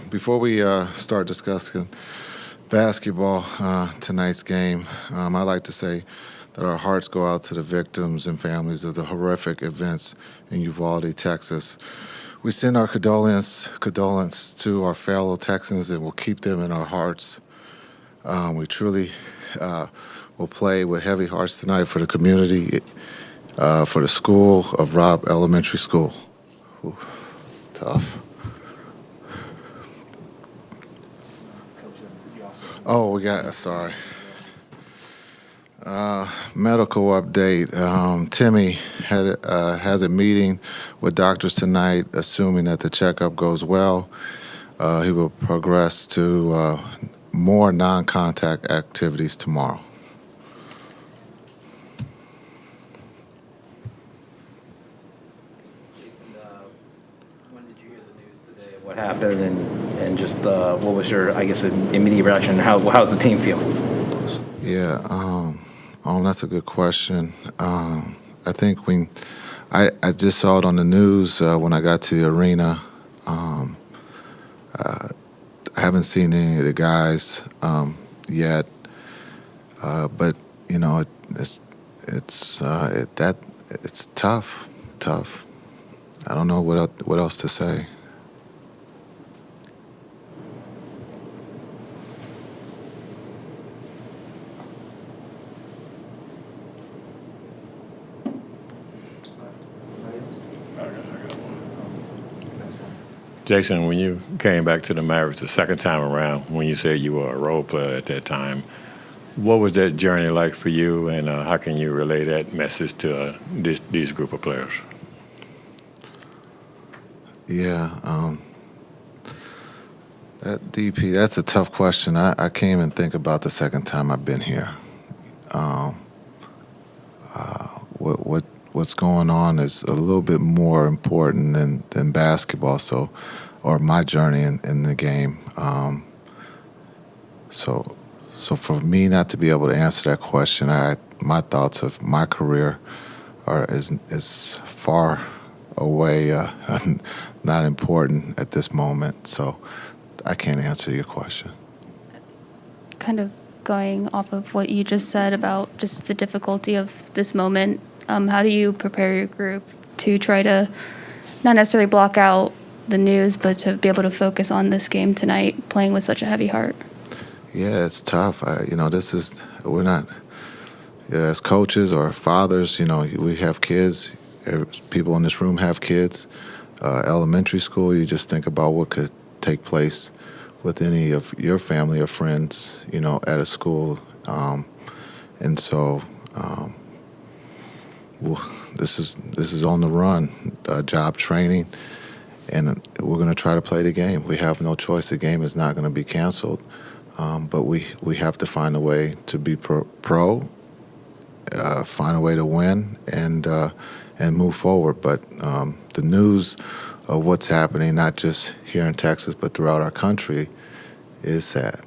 Before we start discussing basketball, tonight's game, I'd like to say that our hearts go out to the victims and families of the horrific events in Uvalde, Texas. We send our condolence to our fellow Texans and we'll keep them in our hearts. We truly will play with heavy hearts tonight for the community, for the school of Robb Elementary School. Ooh, tough. Oh, sorry. Medical update. Timmy has a meeting with doctors tonight, assuming that the checkup goes well. He will progress to more non-contact activities tomorrow. Jason, when did you hear the news today of what happened, and just what was your, I guess, immediate reaction? How's the team feel? Yeah, that's a good question. I think I just saw it on the news when I got to the arena. I haven't seen any of the guys yet, but you know it's tough. I don't know what else to say. Jason, when you came back to the Mavericks the second time around, when you said you were a role player at that time, what was that journey like for you, and how can you relay that message to these group of players? Yeah, that DP, that's a tough question. I can't even think about the second time I've been here. What's going on is a little bit more important than basketball, or my journey in the game. So for me not to be able to answer that question, my thoughts of my career is far away, not important at this moment. So I can't answer your question. Kind of going off of what you just said about just the difficulty of this moment, how do you prepare your group to try to not necessarily block out the news, but to be able to focus on this game tonight, playing with such a heavy heart? Yeah, it's tough. We're not, as coaches or fathers, we have kids. People in this room have kids. Elementary school, you just think about what could take place with any of your family or friends, at a school. And so this is on the run, job training, and we're going to try to play the game. We have no choice. The game is not going to be canceled, but we have to find a way to be pro, find a way to win, and move forward. But the news of what's happening, not just here in Texas, but throughout our country, is sad.